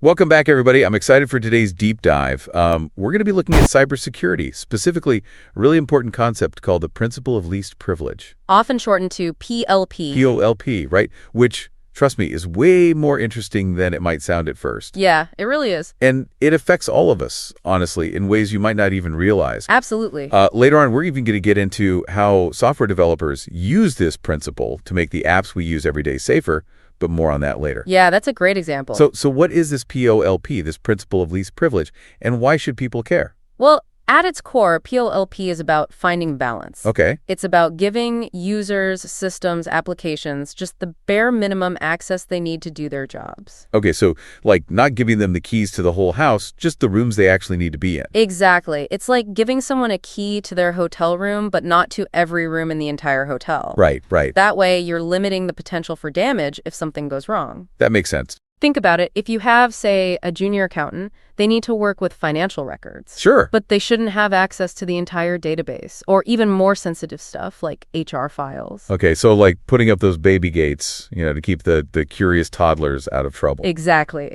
Welcome back, everybody. I'm excited for today's deep dive. We're going to be looking at cybersecurity, specifically a really important concept called the principle of least privilege. Often shortened to PLP. PoLP, right? Which, trust me, is way more interesting than it might sound at first. Yeah, it really is. And it affects all of us, honestly, in ways you might not even realize. Absolutely. Later on, we're even going to get into how software developers use this principle to make the apps we use every day safer, but more on that later. Yeah, that's a great example. So what is this PoLP, this principle of least privilege, and why should people care? Well, at its core, PoLP is about finding balance. Okay. It's about giving users, systems, applications just the bare minimum access they need to do their jobs. Okay, so like not giving them the keys to the whole house, just the rooms they actually need to be in. Exactly. It's like giving someone a key to their hotel room, but not to every room in the entire hotel. Right. That way, you're limiting the potential for damage if something goes wrong. That makes sense. Think about it. If you have, say, a junior accountant, they need to work with financial records. Sure. But they shouldn't have access to the entire database, or even more sensitive stuff like HR files. Okay, so like putting up those baby gates, to keep the curious toddlers out of trouble. Exactly.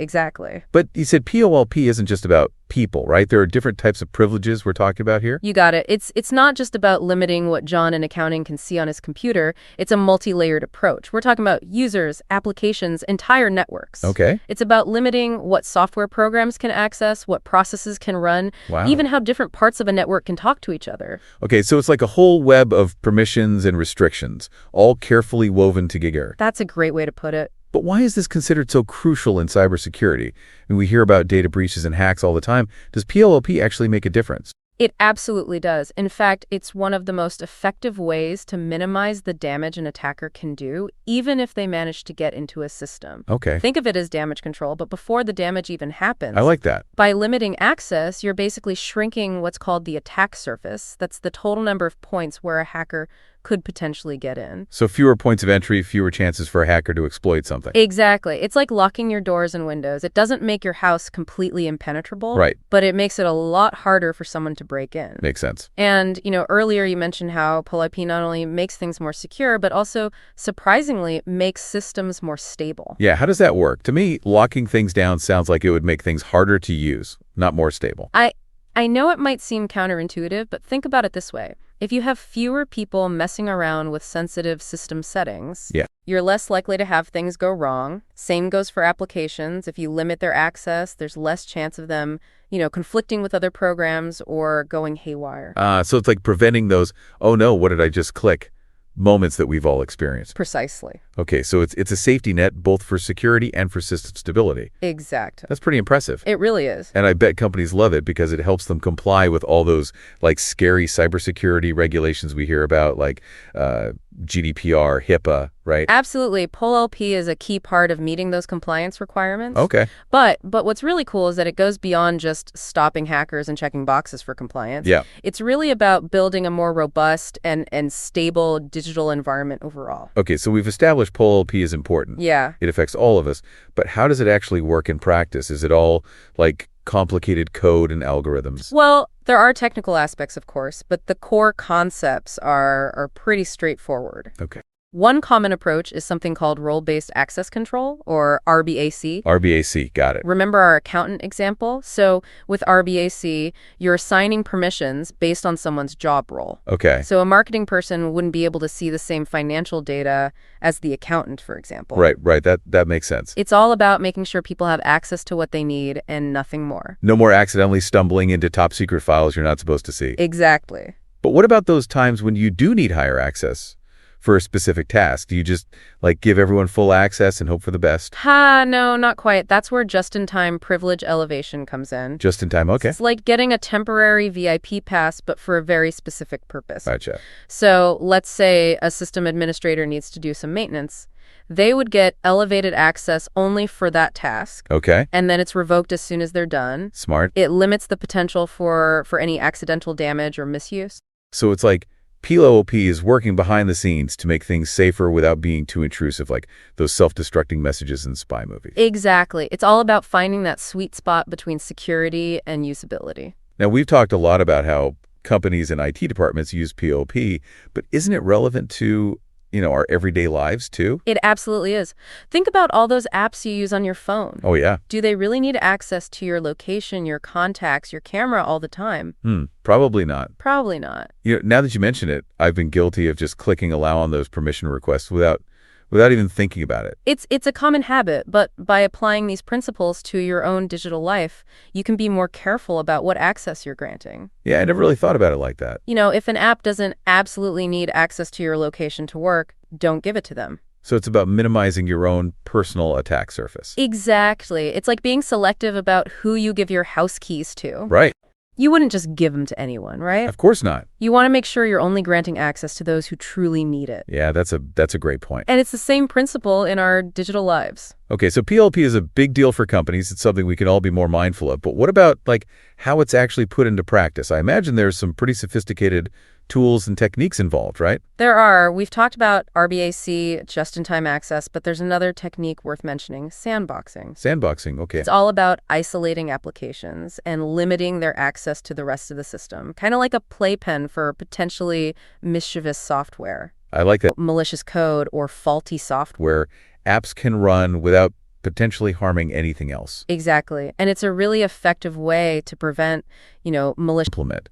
But you said PoLP isn't just about people, right? There are different types of privileges we're talking about here? You got it. It's not just about limiting what John in accounting can see on his computer. It's a multi-layered approach. We're talking about users, applications, entire networks. Okay. It's about limiting what software programs can access, what processes can run, even how different parts of a network can talk to each other. Okay, so it's like a whole web of permissions and restrictions, all carefully woven together. That's a great way to put it. But why is this considered so crucial in cybersecurity? We hear about data breaches and hacks all the time. Does PoLP actually make a difference? It absolutely does. In fact, it's one of the most effective ways to minimize the damage an attacker can do, even if they manage to get into a system. Okay. Think of it as damage control, but before the damage even happens. I like that. By limiting access, you're basically shrinking what's called the attack surface. That's the total number of points where a hacker could potentially get in. So fewer points of entry, fewer chances for a hacker to exploit something. Exactly. It's like locking your doors and windows. It doesn't make your house completely impenetrable, Right. But it makes it a lot harder for someone to break in. Makes sense. And, earlier you mentioned how PoLP not only makes things more secure, but also, surprisingly, makes systems more stable. Yeah, how does that work? To me, locking things down sounds like it would make things harder to use, not more stable. I know it might seem counterintuitive, but think about it this way. If you have fewer people messing around with sensitive system settings, you're less likely to have things go wrong. Same goes for applications. If you limit their access, there's less chance of them, conflicting with other programs or going haywire. So it's like preventing those, oh no, what did I just click, moments that we've all experienced. Precisely. Okay, so it's a safety net both for security and for system stability. Exactly. That's pretty impressive. It really is. And I bet companies love it because it helps them comply with all those like scary cybersecurity regulations we hear about, like GDPR, HIPAA, right? Absolutely. PoLP is a key part of meeting those compliance requirements. Okay. But what's really cool is that it goes beyond just stopping hackers and checking boxes for compliance. Yeah. It's really about building a more robust and stable digital environment overall. Okay, so we've established PoLP is important. Yeah. It affects all of us. But how does it actually work in practice? Is it all like complicated code and algorithms? Well, there are technical aspects, of course, but the core concepts are pretty straightforward. Okay. One common approach is something called role-based access control, or RBAC. RBAC, got it. Remember our accountant example? So with RBAC, you're assigning permissions based on someone's job role. Okay. So a marketing person wouldn't be able to see the same financial data as the accountant, for example. Right. That makes sense. It's all about making sure people have access to what they need and nothing more. No more accidentally stumbling into top secret files you're not supposed to see. Exactly. But what about those times when you do need higher access for a specific task? Do you just like give everyone full access and hope for the best? No, not quite. That's where just-in-time privilege elevation comes in. Just in time, okay. It's like getting a temporary VIP pass, but for a very specific purpose. Gotcha. So let's say a system administrator needs to do some maintenance. They would get elevated access only for that task. Okay. And then it's revoked as soon as they're done. Smart. It limits the potential for any accidental damage or misuse. So it's like PoLP is working behind the scenes to make things safer without being too intrusive, like those self-destructing messages in spy movies. Exactly. It's all about finding that sweet spot between security and usability. Now, we've talked a lot about how companies and IT departments use PoLP, but isn't it relevant to our everyday lives too? It absolutely is. Think about all those apps you use on your phone. Oh, yeah. Do they really need access to your location, your contacts, your camera all the time? Probably not. Probably not. Now that you mention it, I've been guilty of just clicking allow on those permission requests without even thinking about it. It's a common habit, but by applying these principles to your own digital life, you can be more careful about what access you're granting. Yeah, I never really thought about it like that. If an app doesn't absolutely need access to your location to work, don't give it to them. So it's about minimizing your own personal attack surface. Exactly. It's like being selective about who you give your house keys to. Right. You wouldn't just give them to anyone, right? Of course not. You want to make sure you're only granting access to those who truly need it. Yeah, that's a great point. And it's the same principle in our digital lives. Okay, so PLP is a big deal for companies. It's something we can all be more mindful of. But what about, how it's actually put into practice? I imagine there's some pretty sophisticated tools and techniques involved, right? There are. We've talked about RBAC, just-in-time access, but there's another technique worth mentioning, sandboxing. Sandboxing, okay. It's all about isolating applications and limiting their access to the rest of the system, kind of like a playpen for potentially mischievous software. I like that. Malicious code or faulty software. Where apps can run without potentially harming anything else. Exactly. And it's a really effective way to prevent, malicious. Implement.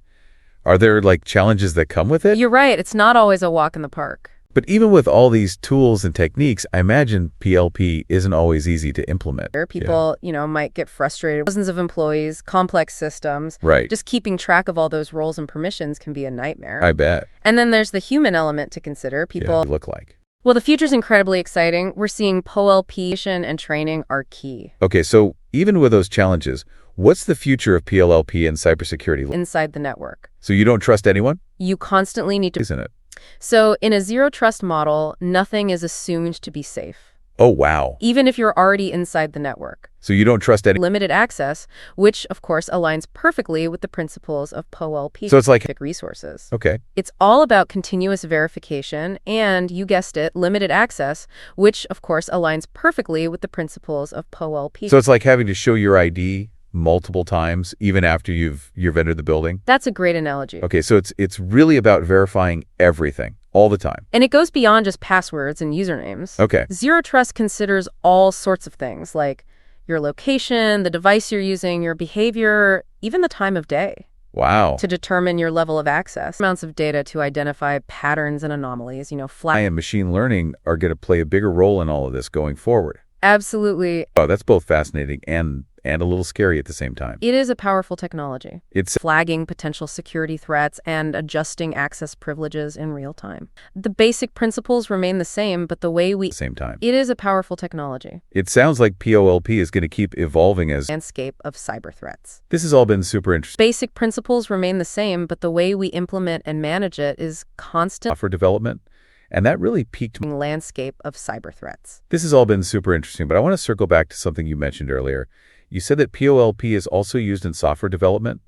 Are there, challenges that come with it? You're right. It's not always a walk in the park. But even with all these tools and techniques, I imagine PLP isn't always easy to implement. People, might get frustrated. Dozens of employees, complex systems. Right. Just keeping track of all those roles and permissions can be a nightmare. I bet. And then there's the human element to consider. People look like. Well, the future's incredibly exciting. We're seeing PoLP and training are key. Okay, so even with those challenges, what's the future of PLP and cybersecurity? Inside the network. So you don't trust anyone? You constantly need to. Isn't it? So in a zero-trust model, nothing is assumed to be safe. Oh, wow. Even if you're already inside the network. So you don't trust any. Limited access, which, of course, aligns perfectly with the principles of PoLP. So it's like resources. Okay. It's all about continuous verification and, you guessed it, limited access, which, of course, aligns perfectly with the principles of PoLP. So it's like having to show your ID multiple times, even after you've entered the building? That's a great analogy. Okay, so it's really about verifying everything, all the time. And it goes beyond just passwords and usernames. Okay. Zero Trust considers all sorts of things, like your location, the device you're using, your behavior, even the time of day. Wow. To determine your level of access. Amounts of data to identify patterns and anomalies, AI and machine learning are going to play a bigger role in all of this going forward. Absolutely. Oh, that's both fascinating and a little scary at the same time. It is a powerful technology. It's flagging potential security threats and adjusting access privileges in real time. The basic principles remain the same, but the way we... Same time. It is a powerful technology. It sounds like PoLP is going to keep evolving as... landscape of cyber threats. This has all been super interesting. Basic principles remain the same, but the way we implement and manage it is constant... software development. And that really piqued my landscape of cyber threats. This has all been super interesting, but I want to circle back to something you mentioned earlier. You said that PoLP is also used in software development,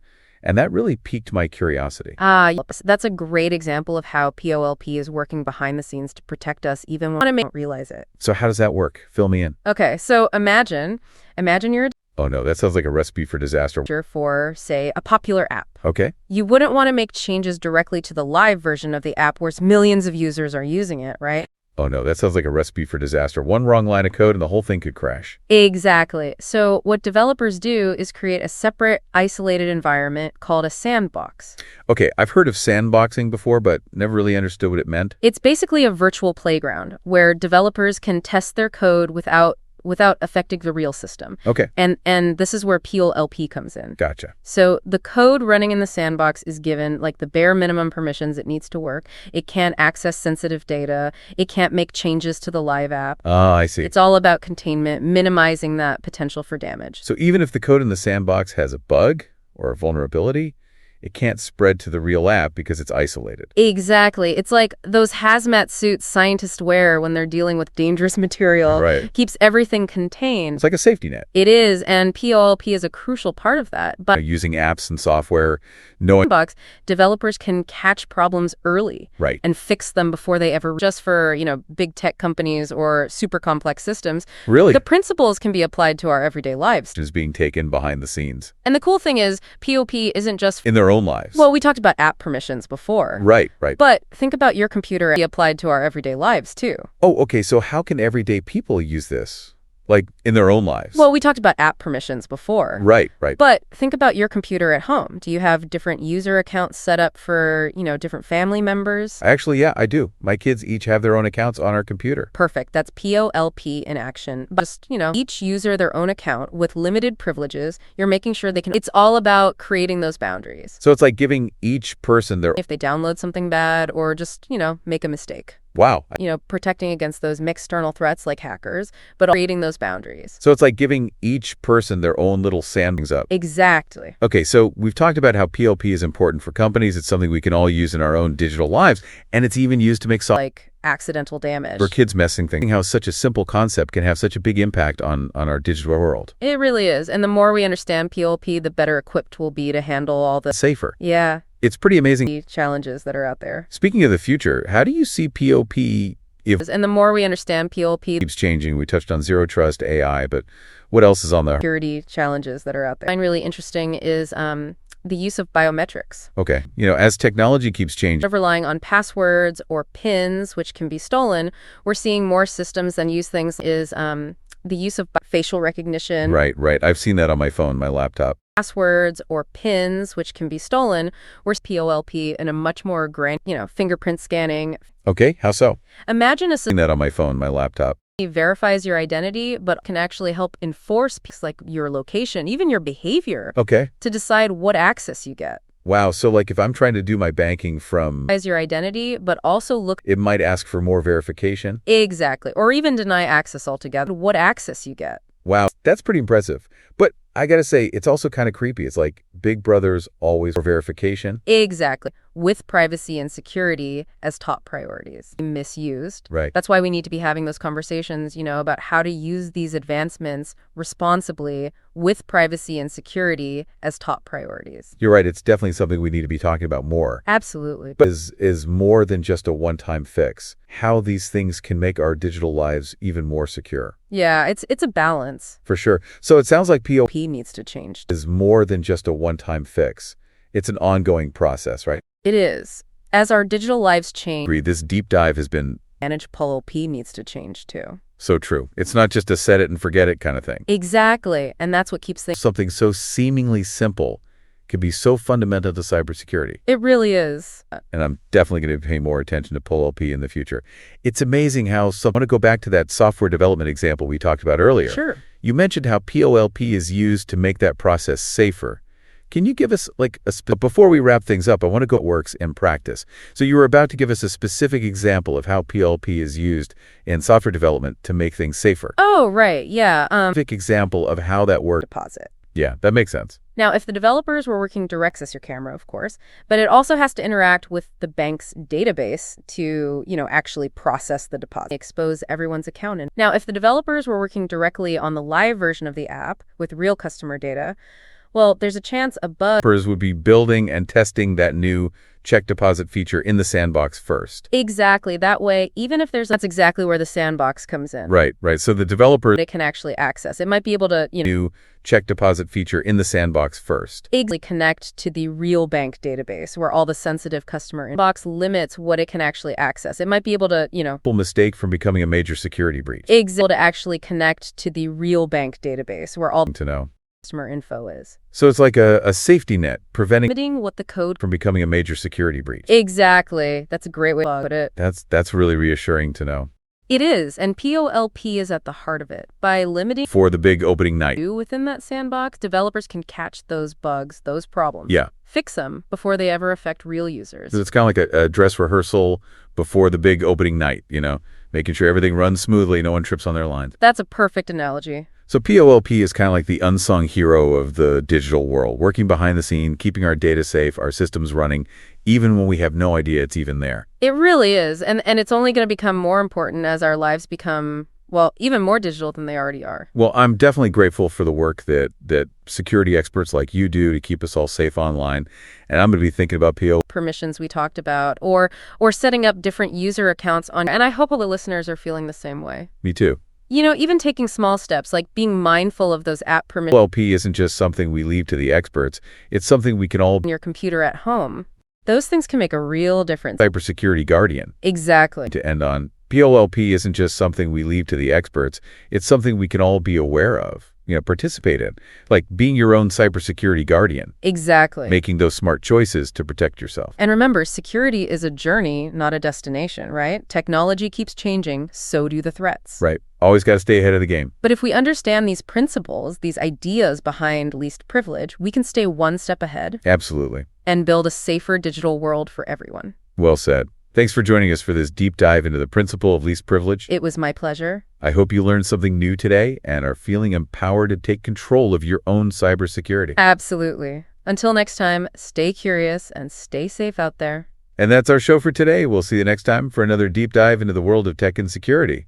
and that really piqued my curiosity. Yes. That's a great example of how PoLP is working behind the scenes to protect us even when we don't realize it. So how does that work? Fill me in. Okay, so imagine you're Oh no, that sounds like a recipe for disaster. for, say, a popular app. Okay. You wouldn't want to make changes directly to the live version of the app where millions of users are using it, right? Oh no, that sounds like a recipe for disaster. One wrong line of code and the whole thing could crash. Exactly. So what developers do is create a separate, isolated environment called a sandbox. Okay, I've heard of sandboxing before, but never really understood what it meant. It's basically a virtual playground where developers can test their code without affecting the real system. Okay. And this is where PoLP comes in. Gotcha. So the code running in the sandbox is given the bare minimum permissions it needs to work. It can't access sensitive data. It can't make changes to the live app. Ah, I see. It's all about containment, minimizing that potential for damage. So even if the code in the sandbox has a bug or a vulnerability, it can't spread to the real app because it's isolated. Exactly. It's like those hazmat suits scientists wear when they're dealing with dangerous material. Right. Keeps everything contained. It's like a safety net. It is, and PoLP is a crucial part of that. But Using apps and software, knowing... Sandbox, developers can catch problems early. Right. And fix them before they ever... Just for, big tech companies or super complex systems. Really? The principles can be applied to our everyday lives. Is being taken behind the scenes. And the cool thing is, PoLP isn't just... In their their own lives. Well, we talked about app permissions before. Right, right. But think about your computer applied to our everyday lives, too. Oh, okay, so how can everyday people use this? Like, in their own lives? Well, we talked about app permissions before. Right, right. But think about your computer at home. Do you have different user accounts set up for, different family members? Actually, yeah, I do. My kids each have their own accounts on our computer. Perfect. That's PoLP in action. Just, each user their own account with limited privileges. You're making sure they can. It's all about creating those boundaries. So it's like giving each person their... If they download something bad or just, make a mistake. Wow. Protecting against those external threats like hackers, but creating those boundaries. So it's like giving each person their own little sandbox up. Exactly. Okay, so we've talked about how PLP is important for companies. It's something we can all use in our own digital lives, and it's even used to make like accidental damage. For kids messing things. How such a simple concept can have such a big impact on our digital world. It really is. And the more we understand PLP, the better equipped we'll be to handle all the... Safer. Yeah. It's pretty amazing. Challenges that are out there. Speaking of the future, how do you see POP and the more we understand PLP keeps changing? We touched on zero trust, AI, but what else is on the security challenges that are out there? What I find really interesting is the use of biometrics. Okay. As technology keeps changing. Instead of relying on passwords or PINs, which can be stolen, we're seeing more systems that use things is the use of facial recognition. Right. I've seen that on my phone, my laptop. Passwords or PINs, which can be stolen, we're PoLP in a much more fingerprint scanning. Okay, how so? Imagine a system that on my phone, my laptop. Verifies your identity, but can actually help enforce like your location, even your behavior. Okay. To decide what access you get. Wow, so like if I'm trying to do my banking from... As your identity, but also It might ask for more verification? Exactly, or even deny access altogether. What access you get. Wow, that's pretty impressive. But I gotta say, it's also kind of creepy. It's like Big Brother's always for verification. Exactly. With privacy and security as top priorities. Misused. Right. That's why we need to be having those conversations, about how to use these advancements responsibly with privacy and security as top priorities. You're right. It's definitely something we need to be talking about more. Absolutely. But is more than just a one-time fix. How these things can make our digital lives even more secure. Yeah, it's a balance. For sure. So it sounds like POP needs to change. Is more than just a one-time fix. It's an ongoing process, right? It is. As our digital lives change, this deep dive has been... Managed PoLP needs to change too. So true. It's not just a set it and forget it kind of thing. Exactly. And that's what keeps things... Something so seemingly simple can be so fundamental to cybersecurity. It really is. And I'm definitely going to pay more attention to PoLP in the future. It's amazing how... I want to go back to that software development example we talked about earlier. Sure. You mentioned how PoLP is used to make that process safer. Can you give us, before we wrap things up, I want to go works in practice. So you were about to give us a specific example of how PLP is used in software development to make things safer. Oh, right. Yeah. Specific example of how that works. Deposit. Yeah, that makes sense. Now, if the developers were working direct, access your camera, of course, but it also has to interact with the bank's database to, actually process the deposit, expose everyone's account. Now, if the developers were working directly on the live version of the app with real customer data, well, there's a chance a bug would be building and testing that new check deposit feature in the sandbox first. Exactly. That way, even if that's exactly where the sandbox comes in. Right. So the developer it can actually access. It might be able to, new check deposit feature in the sandbox first. Connect to the real bank database where all the sensitive customer inbox limits what it can actually access. It might be able to, mistake from becoming a major security breach. Able to actually connect to the real bank database where all to know customer info is. So it's like a safety net preventing what the code from becoming a major security breach. Exactly. That's a great way to put it. That's really reassuring to know. It is, and PoLP is at the heart of it. By limiting for the big opening night within that sandbox, developers can catch those bugs, those problems. Yeah. Fix them before they ever affect real users. So it's kind of like a dress rehearsal before the big opening night, making sure everything runs smoothly, no one trips on their lines. That's a perfect analogy. So PoLP is kind of like the unsung hero of the digital world, working behind the scene, keeping our data safe, our systems running, even when we have no idea it's even there. It really is. And it's only going to become more important as our lives become, well, even more digital than they already are. Well, I'm definitely grateful for the work that security experts like you do to keep us all safe online. And I'm going to be thinking about permissions we talked about, or setting up different user accounts on. And I hope all the listeners are feeling the same way. Me too. Even taking small steps like being mindful of those app permissions PoLP isn't just something we leave to the experts. It's something we can all on your computer at home. Those things can make a real difference. cybersecurity guardian. Exactly. To end on, PoLP isn't just something we leave to the experts. It's something we can all be aware of, participate in, like being your own cybersecurity guardian, Exactly. making those smart choices to protect yourself. And remember, security is a journey, not a destination, right? Technology keeps changing, so do the threats. Right. Always got to stay ahead of the game. But if we understand these principles, these ideas behind least privilege, we can stay one step ahead Absolutely. and build a safer digital world for everyone. Well said. Thanks for joining us for this deep dive into the principle of least privilege. It was my pleasure. I hope you learned something new today and are feeling empowered to take control of your own cybersecurity. Absolutely. Until next time, stay curious and stay safe out there. And that's our show for today. We'll see you next time for another deep dive into the world of tech and security.